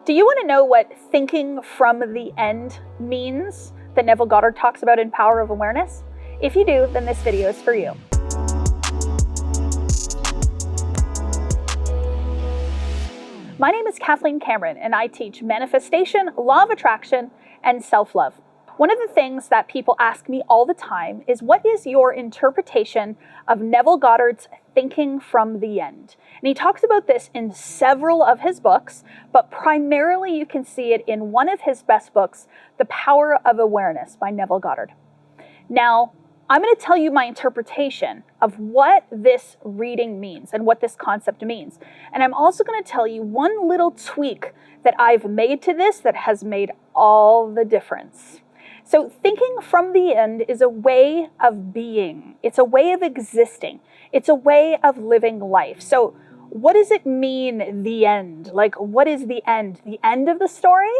Do you want to know what thinking from the end means that Neville Goddard talks about in Power of Awareness? If you do, then this video is for you. My name is Kathleen Cameron, and I teach manifestation, law of attraction, and self-love. One of the things that people ask me all the time is, what is your interpretation of Neville Goddard's thinking from the end? And he talks about this in several of his books, but primarily you can see it in one of his best books, The Power of Awareness by Neville Goddard. Now, I'm going to tell you my interpretation of what this reading means and what this concept means. And I'm also going to tell you one little tweak that I've made to this that has made all the difference. So thinking from the end is a way of being. It's a way of existing. It's a way of living life. So what does it mean, the end? Like, what is the end? The end of the story?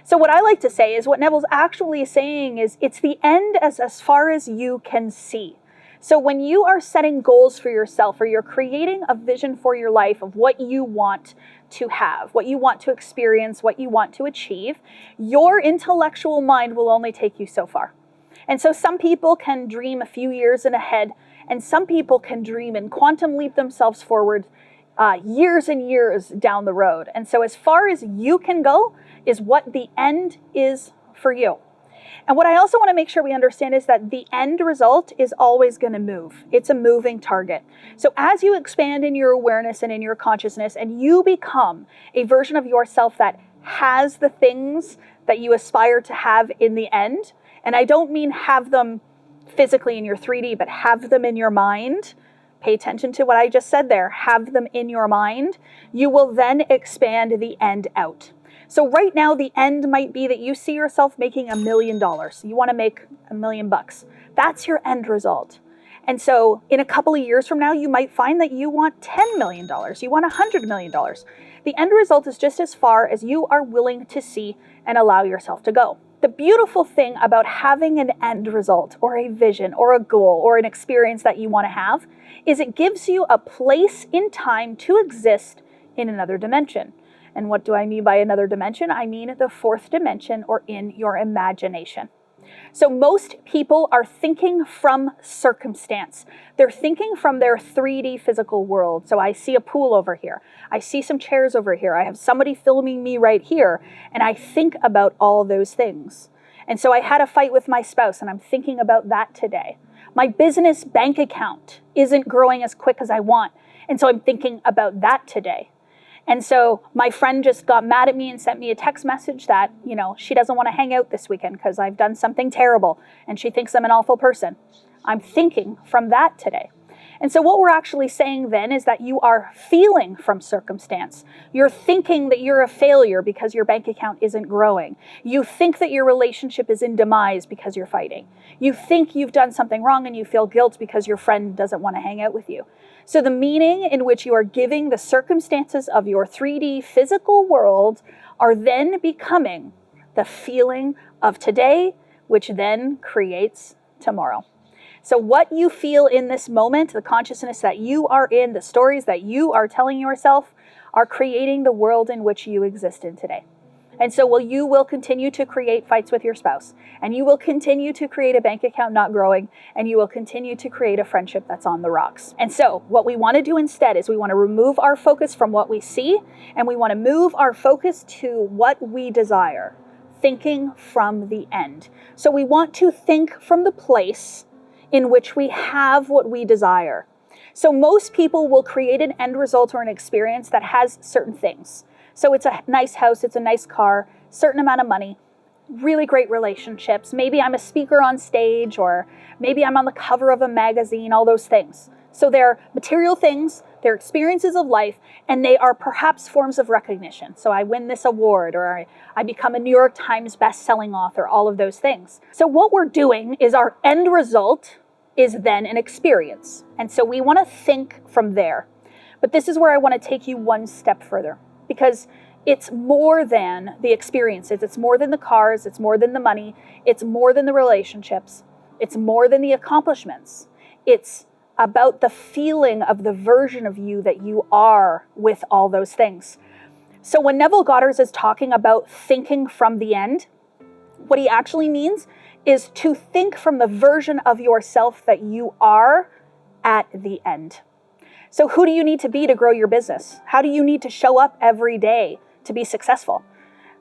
So what I like to say is what Neville's actually saying is it's the end as far as you can see. So when you are setting goals for yourself, or you're creating a vision for your life of what you want to have, what you want to experience, what you want to achieve, your intellectual mind will only take you so far. And so some people can dream a few years in ahead, and some people can dream and quantum leap themselves forward years and years down the road. And so as far as you can go is what the end is for you. And what I also want to make sure we understand is that the end result is always going to move. It's a moving target. So as you expand in your awareness and in your consciousness, and you become a version of yourself that has the things that you aspire to have in the end, and I don't mean have them physically in your 3D, but have them in your mind. Pay attention to what I just said there. Have them in your mind. You will then expand the end out. So right now, the end might be that you see yourself making $1 million. You want to make $1 million bucks. That's your end result. And so in a couple of years from now, you might find that you want $10 million. You want $100 million. The end result is just as far as you are willing to see and allow yourself to go. The beautiful thing about having an end result or a vision or a goal or an experience that you want to have is it gives you a place in time to exist in another dimension. And what do I mean by another dimension? I mean the fourth dimension, or in your imagination. So most people are thinking from circumstance. They're thinking from their 3D physical world. So I see a pool over here. I see some chairs over here. I have somebody filming me right here. And I think about all those things. And so I had a fight with my spouse, and I'm thinking about that today. My business bank account isn't growing as quick as I want. And so I'm thinking about that today. And so my friend just got mad at me and sent me a text message that, she doesn't want to hang out this weekend because I've done something terrible and she thinks I'm an awful person. I'm thinking from that today. And so what we're actually saying then is that you are feeling from circumstance. You're thinking that you're a failure because your bank account isn't growing. You think that your relationship is in demise because you're fighting. You think you've done something wrong and you feel guilt because your friend doesn't want to hang out with you. So the meaning in which you are giving the circumstances of your 3D physical world are then becoming the feeling of today, which then creates tomorrow. So what you feel in this moment, the consciousness that you are in, the stories that you are telling yourself, are creating the world in which you exist in today. And so you will continue to create fights with your spouse, and you will continue to create a bank account not growing, and you will continue to create a friendship that's on the rocks. And so what we want to do instead is we want to remove our focus from what we see, and we want to move our focus to what we desire, thinking from the end. So we want to think from the place in which we have what we desire. So most people will create an end result or an experience that has certain things. So it's a nice house, it's a nice car, certain amount of money, really great relationships. Maybe I'm a speaker on stage, or maybe I'm on the cover of a magazine, all those things. So they're material things, they're experiences of life, and they are perhaps forms of recognition. So I win this award, or I become a New York Times best-selling author, all of those things. So what we're doing is our end result is then an experience. And so we want to think from there. But this is where I want to take you one step further, because it's more than the experiences. It's more than the cars. It's more than the money. It's more than the relationships. It's more than the accomplishments. It's about the feeling of the version of you that you are with all those things. So when Neville Goddard is talking about thinking from the end, what he actually means is to think from the version of yourself that you are at the end. So who do you need to be to grow your business? How do you need to show up every day to be successful?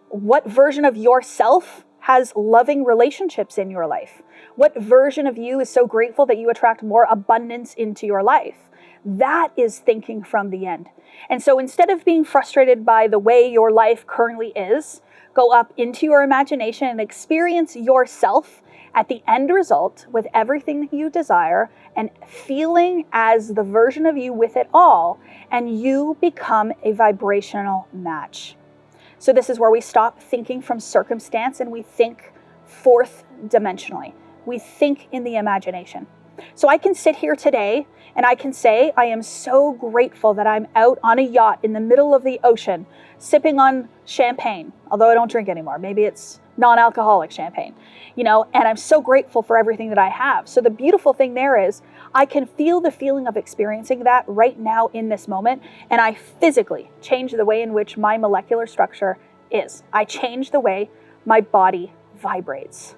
What version of yourself has loving relationships in your life? What version of you is so grateful that you attract more abundance into your life? That is thinking from the end. And so instead of being frustrated by the way your life currently is, go up into your imagination and experience yourself at the end result with everything that you desire and feeling as the version of you with it all, and you become a vibrational match. So this is where we stop thinking from circumstance and we think fourth dimensionally. We think in the imagination. So I can sit here today and I can say, I am so grateful that I'm out on a yacht in the middle of the ocean, sipping on champagne, although I don't drink anymore. Maybe it's non-alcoholic champagne, and I'm so grateful for everything that I have. So the beautiful thing there is I can feel the feeling of experiencing that right now in this moment. And I physically change the way in which my molecular structure is. I change the way my body vibrates.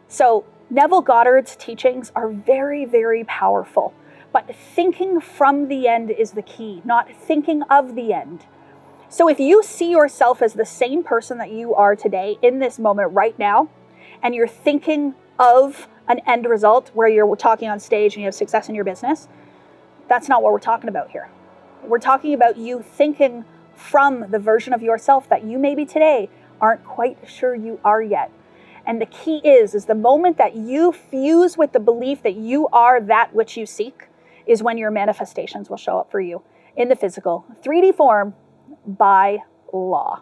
So Neville Goddard's teachings are very, very powerful, but thinking from the end is the key, not thinking of the end. So if you see yourself as the same person that you are today in this moment right now, and you're thinking of an end result where you're talking on stage and you have success in your business, that's not what we're talking about here. We're talking about you thinking from the version of yourself that you maybe today aren't quite sure you are yet. And the key is the moment that you fuse with the belief that you are that which you seek is when your manifestations will show up for you in the physical 3D form by law.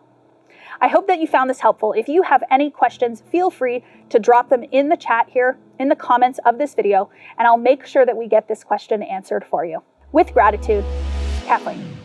I hope that you found this helpful. If you have any questions, feel free to drop them in the chat here in the comments of this video, and I'll make sure that we get this question answered for you. With gratitude, Kathleen.